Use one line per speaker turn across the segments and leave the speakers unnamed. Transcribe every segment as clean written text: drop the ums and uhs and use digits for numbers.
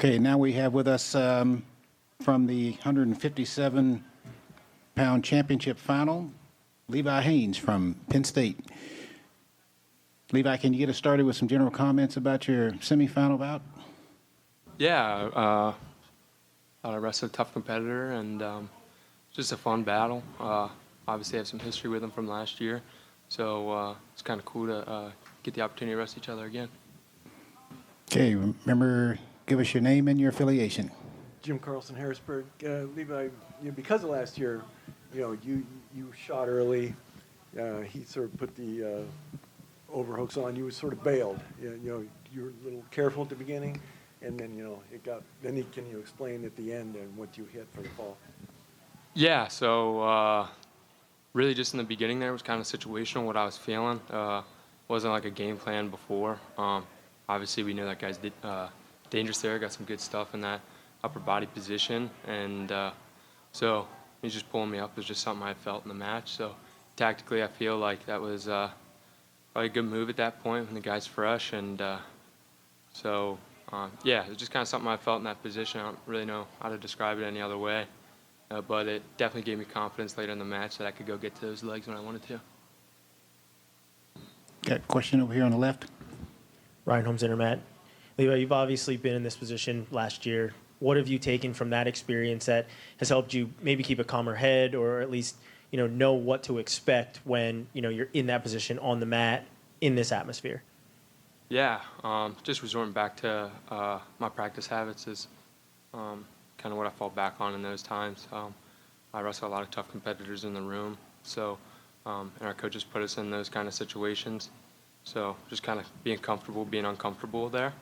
Okay, now we have with us from the 157-pound championship final, Levi Haines from Penn State. Levi, can you get us started with some general comments about your semifinal bout?
Yeah, I wrestled a tough competitor and just a fun battle. Obviously, I have some history with him from last year, so it's kind of cool to get the opportunity to wrestle each other again.
Okay, remember, give us your name and your affiliation.
Jim Carlson, Harrisburg. Levi, because of last year, you shot early. He sort of put the overhooks on. You sort of bailed. You were a little careful at the beginning, and then it got. Then can you explain at the end and what you hit for the fall?
Yeah, so really just in the beginning there was kind of situational what I was feeling. Wasn't like a game plan before. Obviously, we knew that guy's dangerous there. Got some good stuff in that upper body position, and so he's just pulling me up. It was just something I felt in the match. So tactically, I feel like that was probably a good move at that point when the guy's fresh, and so yeah, it was just kind of something I felt in that position. I don't really know how to describe it any other way, but it definitely gave me confidence later in the match that I could go get to those legs when I wanted to.
Got a question over here on the left.
Ryan Holmes, Intermat. Levi, you've obviously been in this position last year. What have you taken from that experience that has helped you maybe keep a calmer head, or at least know what to expect when you're in that position on the mat in this atmosphere?
Yeah, just resorting back to my practice habits is kind of what I fall back on in those times. I wrestle a lot of tough competitors in the room, so and our coaches put us in those kind of situations. So just kind of being comfortable, being uncomfortable there.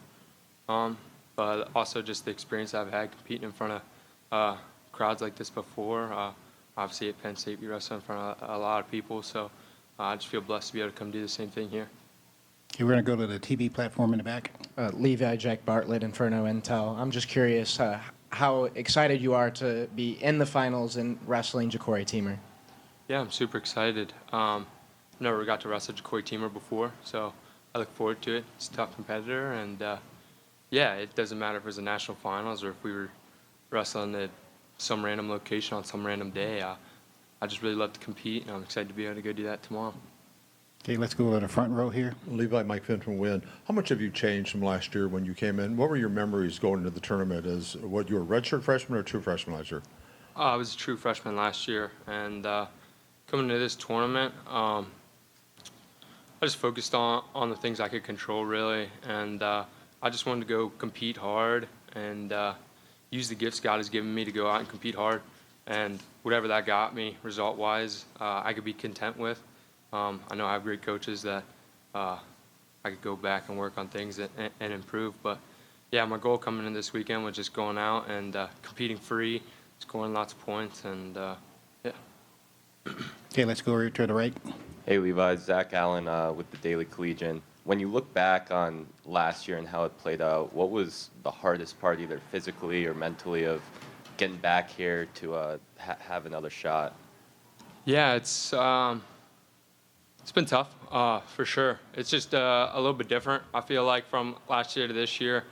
But also just the experience I've had competing in front of crowds like this before. Obviously at Penn State, we wrestle in front of a lot of people, so I just feel blessed to be able to come do the same thing here.
Okay, we're going to go to the TV platform in the back.
Levi, Jack Bartlett, Inferno Intel. I'm just curious how excited you are to be in the finals and wrestling Ja'Cory Teamer.
Yeah, I'm super excited. Never got to wrestle Ja'Cory Teamer before, so I look forward to it. It's a tough competitor, and yeah, it doesn't matter if it was a national finals or if we were wrestling at some random location on some random day. I just really love to compete, and I'm excited to be able to go do that tomorrow.
Okay, let's go to the front row here.
Levi, Mike Finn from Wynn. How much have you changed from last year when you came in? What were your memories going into the tournament? As what, you were a redshirt freshman or a true freshman last year?
I was a true freshman last year, and coming into this tournament, I just focused on the things I could control, really, and I just wanted to go compete hard and use the gifts God has given me to go out and compete hard, and whatever that got me result-wise, I could be content with. I know I have great coaches that I could go back and work on things and improve, but yeah, my goal coming in this weekend was just going out and competing free, scoring lots of points, and yeah.
Okay, let's go over to the right.
Hey Levi, Zach Allen with the Daily Collegian. When you look back on last year and how it played out, what was the hardest part, either physically or mentally, of getting back here to have another shot?
Yeah, it's been tough, for sure. It's just a little bit different, I feel like, from last year to this year,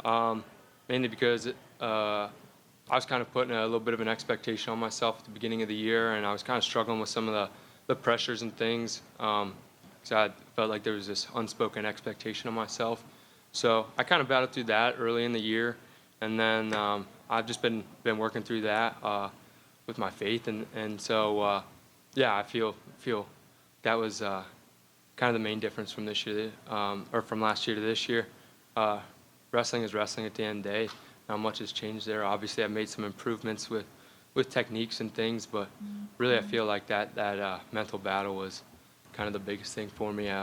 mainly because I was kind of putting a little bit of an expectation on myself at the beginning of the year, and I was kind of struggling with some of the pressures and things, because I felt like there was this unspoken expectation of myself. So I kind of battled through that early in the year, and then I've just been working through that with my faith, and so yeah, I feel that was kind of the main difference from this year, or from last year to this year. Wrestling is wrestling at the end of the day. Not much has changed there. Obviously, I've made some improvements with techniques and things, but really I feel like that mental battle was kind of the biggest thing for me.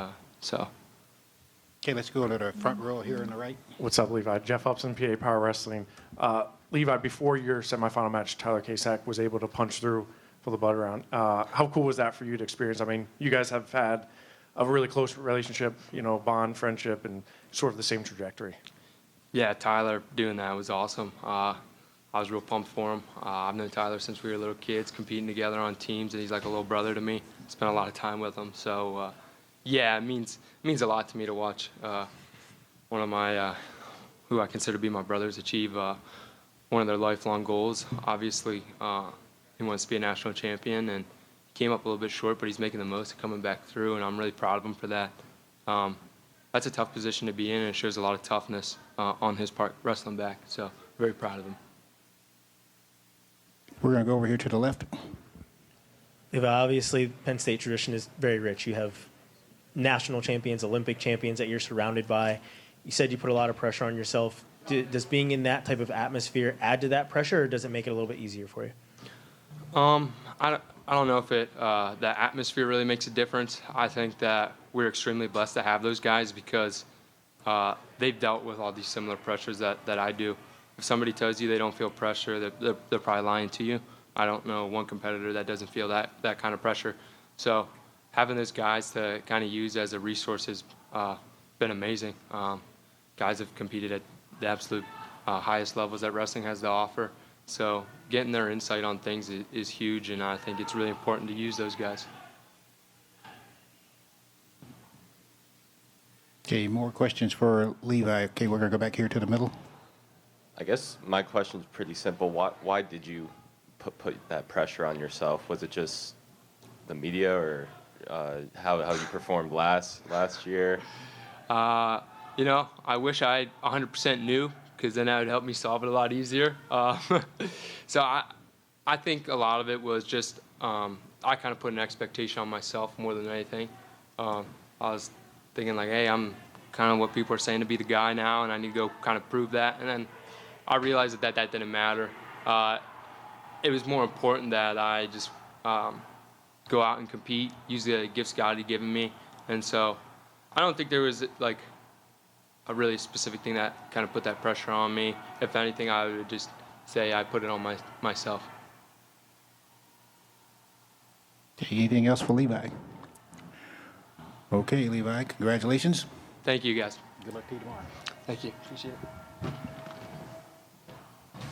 So.
Okay, let's go to the front row here on the right.
What's up, Levi? Jeff Upson, PA Power Wrestling. Levi, before your semifinal match, Tyler Kasak was able to punch through for the butt round. How cool was that for you to experience? I mean, you guys have had a really close relationship, bond, friendship, and sort of the same trajectory. Yeah,
Tyler doing that was awesome. I was real pumped for him. I've known Tyler since we were little kids, competing together on teams, and he's like a little brother to me. Spent a lot of time with him. So, yeah, it means a lot to me to watch one of my who I consider to be my brothers achieve one of their lifelong goals. Obviously, he wants to be a national champion, and came up a little bit short, but he's making the most of coming back through, and I'm really proud of him for that. That's a tough position to be in, and it shows a lot of toughness on his part wrestling back. So very proud of him.
We're going to go over here to the left.
Levi, obviously, Penn State tradition is very rich. You have national champions, Olympic champions that you're surrounded by. You said you put a lot of pressure on yourself. Does being in that type of atmosphere add to that pressure, or does it make it a little bit easier for you?
I don't know if the atmosphere really makes a difference. I think that we're extremely blessed to have those guys because they've dealt with all these similar pressures that I do. If somebody tells you they don't feel pressure, they're probably lying to you. I don't know one competitor that doesn't feel that kind of pressure. So having those guys to kind of use as a resource has been amazing. Guys have competed at the absolute highest levels that wrestling has to offer. So getting their insight on things is huge, and I think it's really important to use those guys.
Okay, more questions for Levi. Okay, we're going to go back here to the middle.
I guess my question is pretty simple. Why did you put that pressure on yourself? Was it just the media, or how you performed last year?
I wish I 100% knew, because then that would help me solve it a lot easier. So I think a lot of it was just I kind of put an expectation on myself more than anything. I was thinking like, hey, I'm kind of what people are saying to be the guy now, and I need to go kind of prove that. And then I realized that didn't matter. It was more important that I just go out and compete, use the gifts God had given me. And so I don't think there was like a really specific thing that kind of put that pressure on me. If anything, I would just say I put it on myself.
Okay, anything else for Levi? Okay, Levi, congratulations.
Thank you, guys.
Good luck to you tomorrow.
Thank you. Appreciate it.